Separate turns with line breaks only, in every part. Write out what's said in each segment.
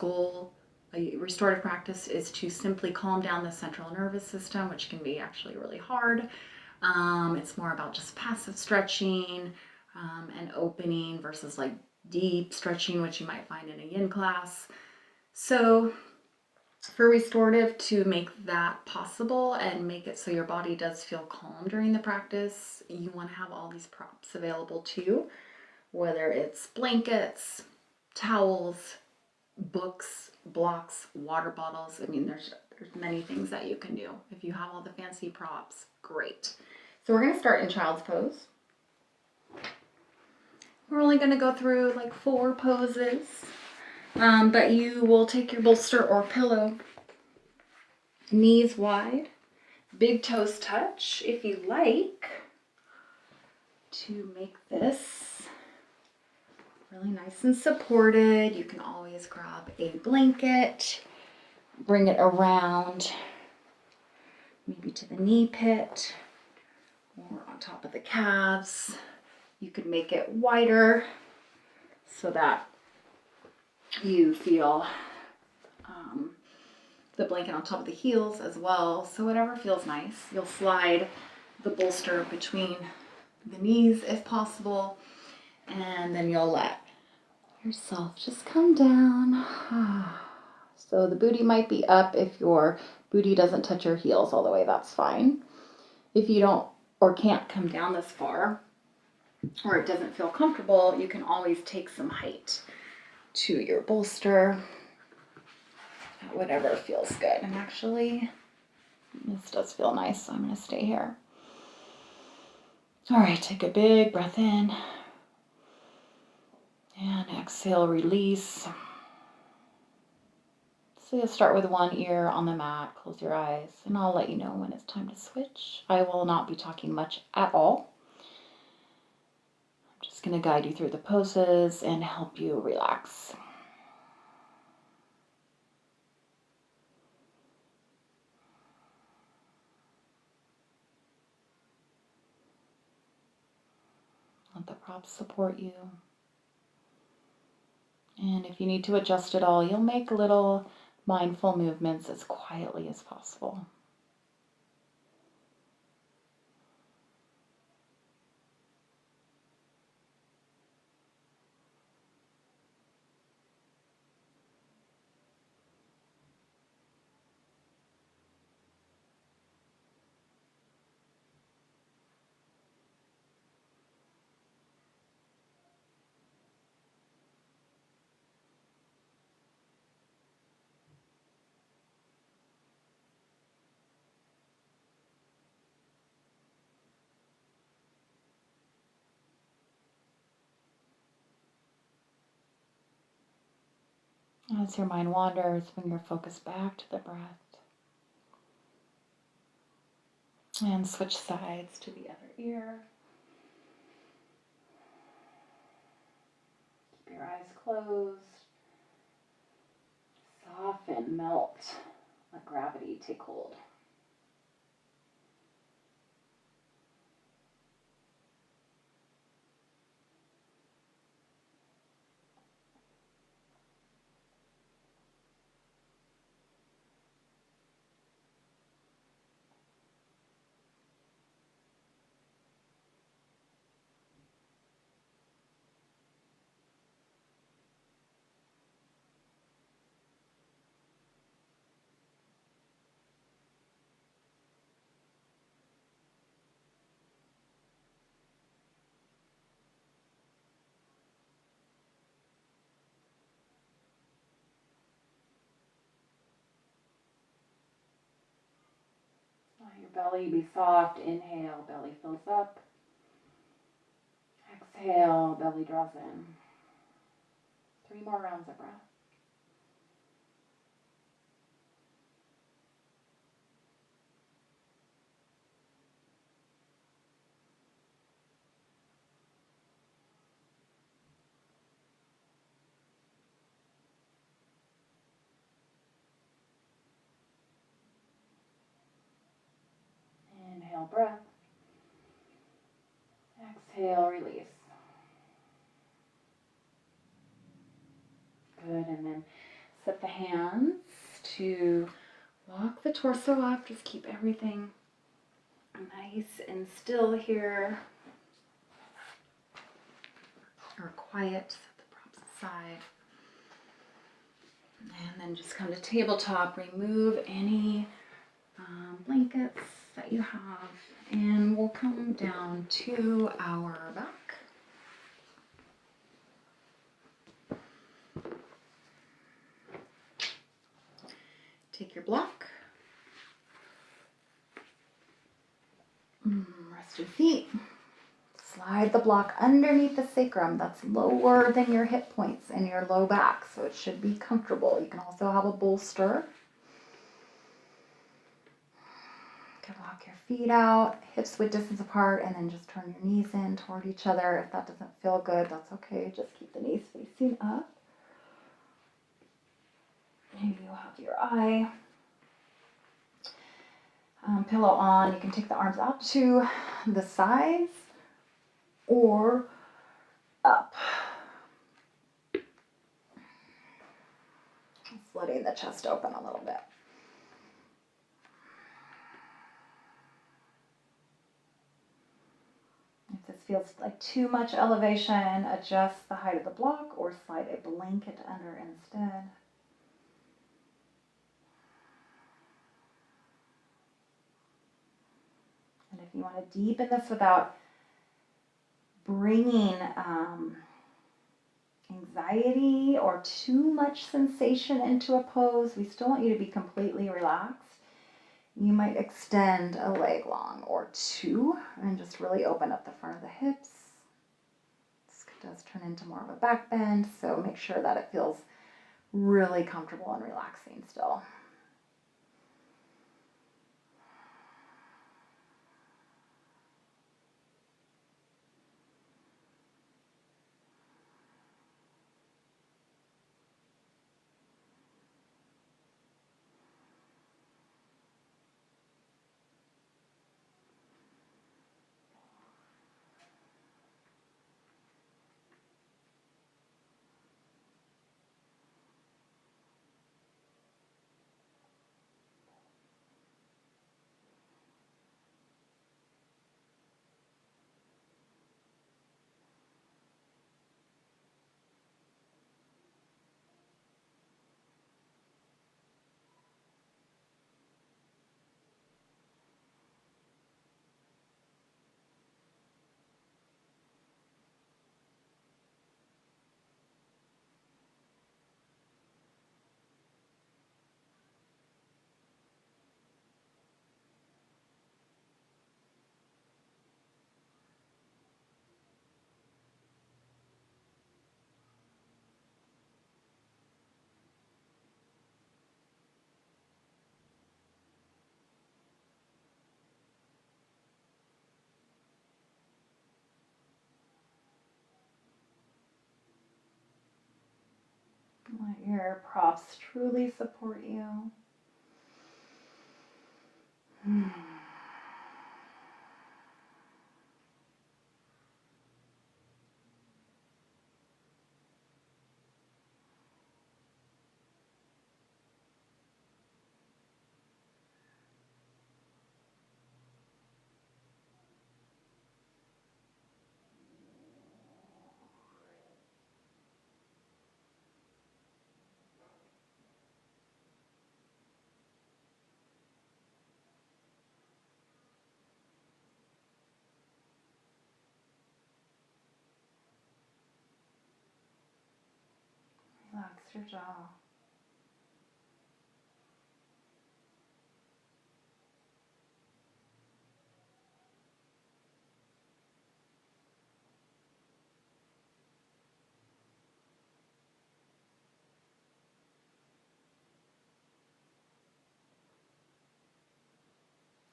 goal, a restorative practice, is to simply calm down the central nervous system, which can be actually really hard. It's more about just passive stretching and opening versus like deep stretching, which you might find in a yin class. So for restorative to make that possible and make it so your body does feel calm during the practice, you want to have all these props available to you, whether it's blankets, towels, books, blocks, water bottles. I mean, there's many things that you can do. If you have all the fancy props, great. So we're going to start in child's pose. We're only going to go through like 4 poses, but you will take your bolster or pillow, knees wide, big toes touch. If you like to make this really nice and supported, you can always grab a blanket, bring it around, maybe to the knee pit or on top of the calves. You could make it wider so that you feel the blanket on top of the heels as well. So whatever feels nice. You'll slide the bolster between the knees if possible, and then you'll let yourself just come down. So the booty might be up. If your booty doesn't touch your heels all the way, that's fine. If you don't or can't come down this far, or it doesn't feel comfortable, you can always take some height to your bolster, whatever feels good. And actually, this does feel nice, so I'm going to stay here. All right, take a big breath in. And exhale, release. So you'll start with one ear on the mat, close your eyes, and I'll let you know when it's time to switch. I will not be talking much at all. I'm just going to guide you through the poses and help you relax. Let the props support you. And if you need to adjust it all, you'll make little mindful movements as quietly as possible. As your mind wanders, bring your focus back to the breath. And switch sides to the other ear. Keep your eyes closed. Soften, melt. Let gravity take hold. Let your belly be soft. Inhale, belly fills up. Exhale, belly draws in. 3 more rounds of breath. Inhale, breath. Exhale, release. Good, and then Set the hands to walk the torso up. Just keep everything nice and still here. Or quiet. Set the props aside. And then just come to tabletop. Remove any blankets that you have. And we'll come down to our back. Take your block. Rest your feet. Slide the block underneath the sacrum. That's lower than your hip points and your low back, so it should be comfortable. You can also have a bolster. You can walk your feet out, hips width distance apart, and then just turn your knees in toward each other. If that doesn't feel good, that's okay. Just keep the knees facing up. Maybe you'll have your eye. Pillow on. You can take the arms out to the sides or up. Just letting the chest open a little bit. If this feels like too much elevation, adjust the height of the block or slide a blanket under instead. And if you want to deepen this without bringing anxiety or too much sensation into a pose, we still want you to be completely relaxed. You might extend a leg long or two and just really open up the front of the hips. This does turn into more of a back bend, so make sure that it feels really comfortable and relaxing still. Let your props truly support you. Relax your jaw.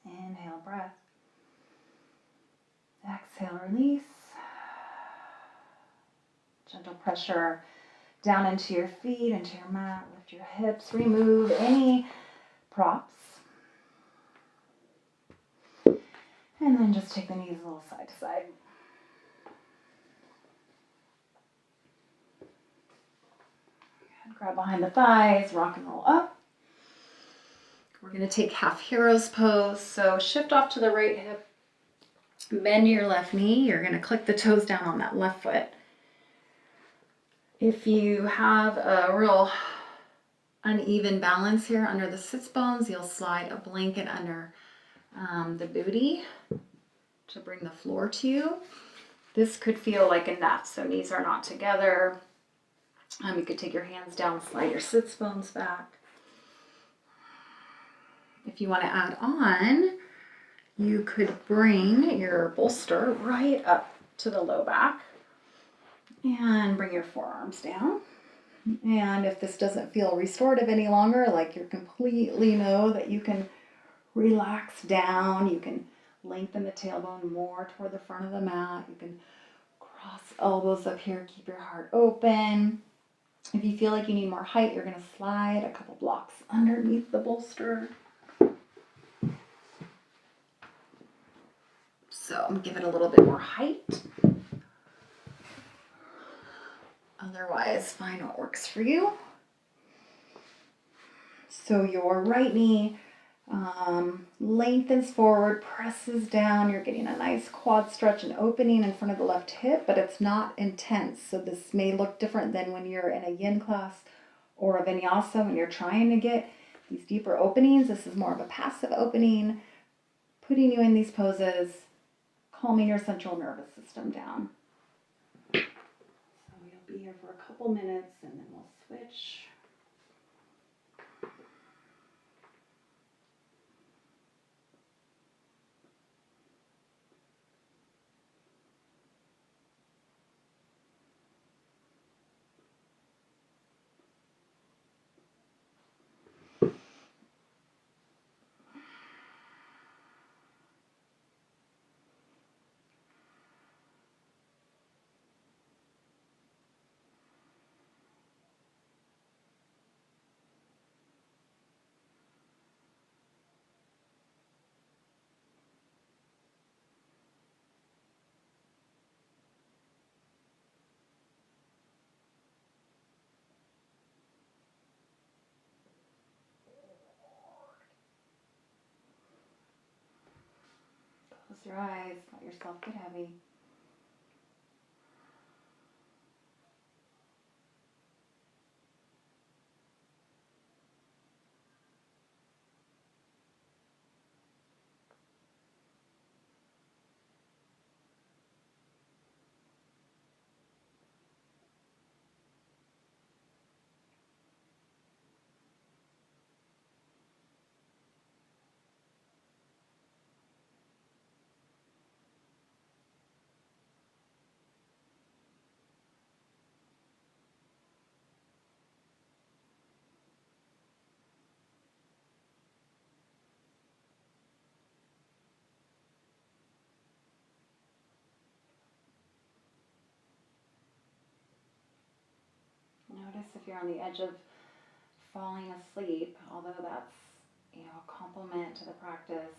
Inhale, breath. Exhale, release. Gentle pressure down into your feet, into your mat. Lift your hips. Remove any props. And then just take the knees a little side to side. Grab behind the thighs, rock and roll up. We're going to take half hero's pose. So shift off to the right hip, bend your left knee. You're going to click the toes down on that left foot. If you have a real uneven balance here under the sits bones, you'll slide a blanket under the booty to bring the floor to you. This could feel like enough, so knees are not together. You could take your hands down, slide your sits bones back. If you want to add on, you could bring your bolster right up to the low back and bring your forearms down. And if this doesn't feel restorative any longer, like you completely know that you can relax down, you can lengthen the tailbone more toward the front of the mat, you can cross elbows up here, keep your heart open. If you feel like you need more height, you're going to slide a couple blocks underneath the bolster. So I'm going to give it a little bit more height. Otherwise, find what works for you. So your right knee lengthens forward, presses down. You're getting a nice quad stretch and opening in front of the left hip, but it's not intense. So this may look different than when you're in a yin class or a vinyasa when you're trying to get these deeper openings. This is more of a passive opening, putting you in these poses, calming your central nervous system down. So we'll be here for a couple minutes and then we'll switch. Close your eyes, let yourself get heavy. Notice if you're on the edge of falling asleep, although that's, a compliment to the practice,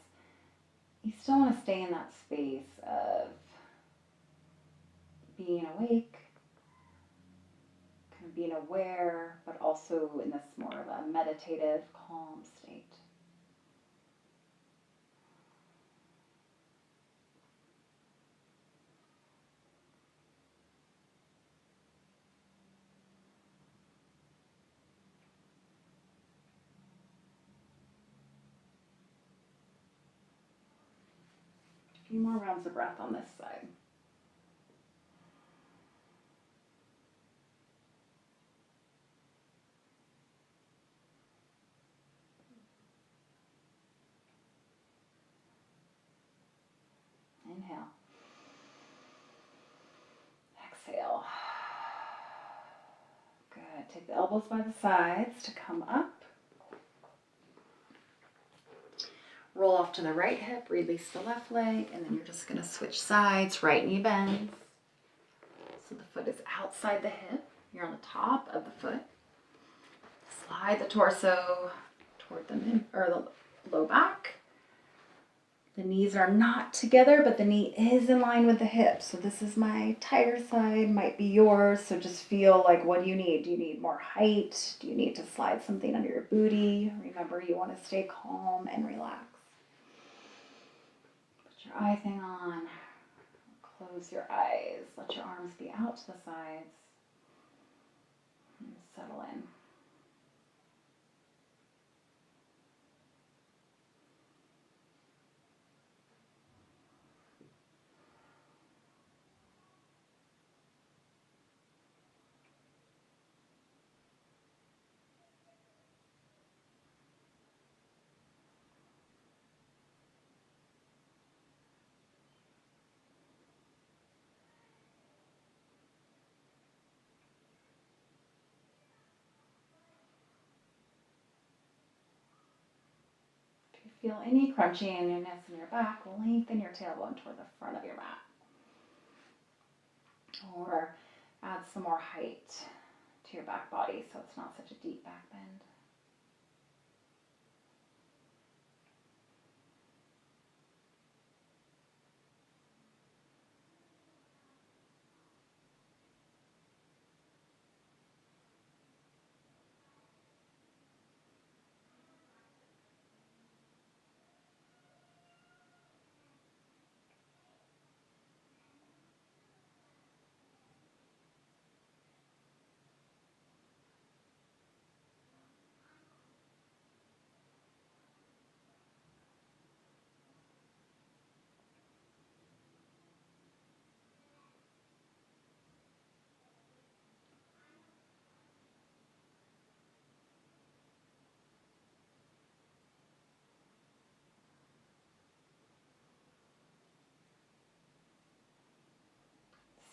you still want to stay in that space of being awake, kind of being aware, but also in this more of a meditative, calm state. A few more rounds of breath on this side. Inhale. Exhale. Good. Take the elbows by the sides to come up. Roll off to the right hip, release the left leg, and then you're just going to switch sides. Right knee bends. So the foot is outside the hip. You're on the top of the foot. Slide the torso toward the mid or the low back. The knees are not together, but the knee is in line with the hip. So this is my tighter side, might be yours. So just feel like, what do you need? Do you need more height? Do you need to slide something under your booty? Remember, you want to stay calm and relax. Put your eye thing on. Close your eyes. Let your arms be out to the sides. And settle in. Feel any crunchiness in your back, lengthen your tailbone toward the front of your mat. Or add some more height to your back body so it's not such a deep back bend.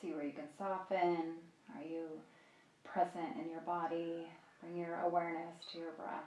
See where you can soften. Are you present in your body? Bring your awareness to your breath.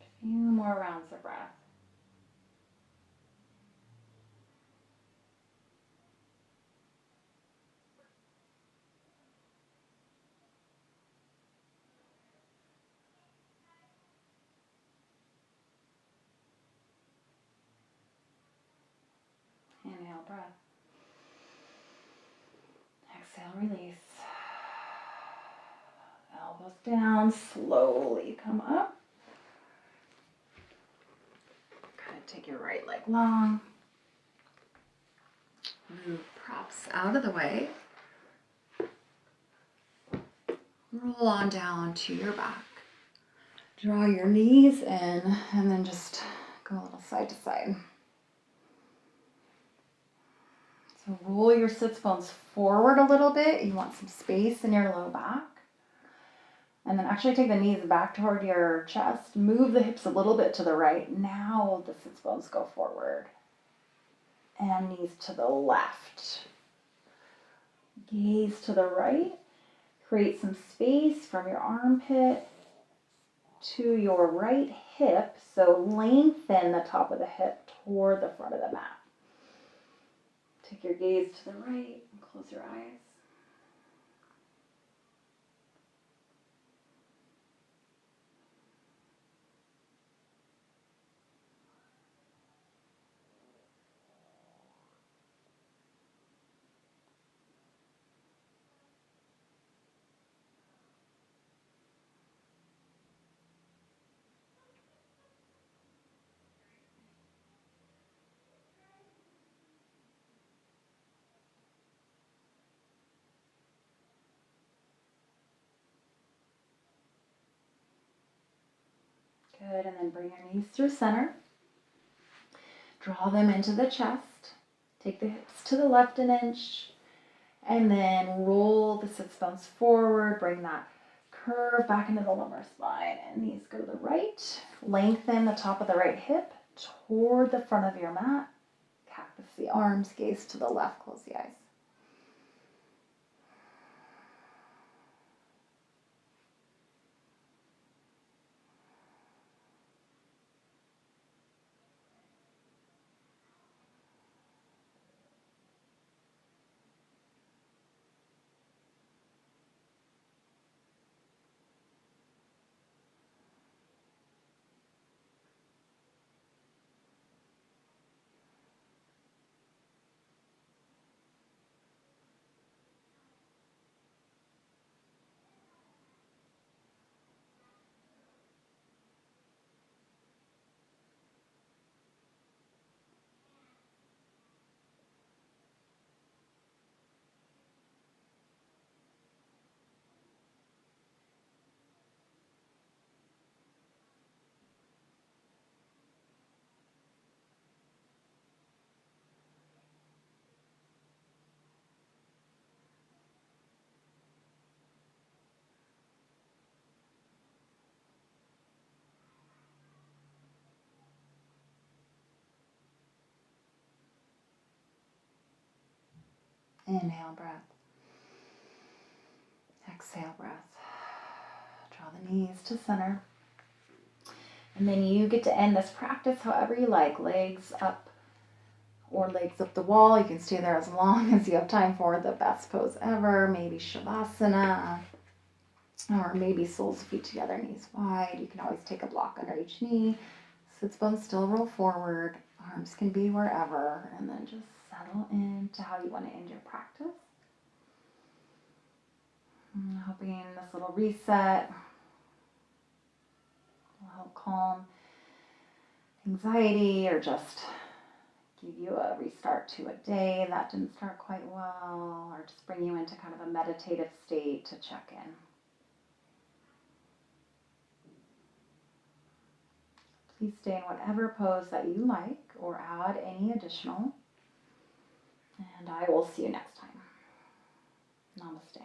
A few more rounds of breath. Inhale, breath. Exhale, release. Elbows down, slowly come up. Kind of take your right leg long. Move props out of the way. Roll on down to your back. Draw your knees in and then just go a little side to side. So roll your sits bones forward a little bit. You want some space in your low back. And then actually take the knees back toward your chest. Move the hips a little bit to the right. Now the sits bones go forward. And knees to the left. Gaze to the right. Create some space from your armpit to your right hip. So lengthen the top of the hip toward the front of the mat. Take your gaze to the right and close your eyes. Good, and then bring your knees through center. Draw them into the chest. Take the hips to the left an inch, and then roll the sits bones forward. Bring that curve back into the lumbar spine, and knees go to the right. Lengthen the top of the right hip toward the front of your mat. Cactus the arms, gaze to the left, close the eyes. Inhale, breath. Exhale, breath. Draw the knees to center. And then you get to end this practice however you like. Legs up or legs up the wall. You can stay there as long as you have time for. The best pose ever. Maybe Shavasana. Or maybe soles of feet together, knees wide. You can always take a block under each knee. Sits bones still roll forward. Arms can be wherever. And then just settle into how you want to end your practice. I'm hoping this little reset will help calm anxiety or just give you a restart to a day that didn't start quite well, or just bring you into kind of a meditative state to check in. Please stay in whatever pose that you like or add any additional. And I will see you next time. Namaste.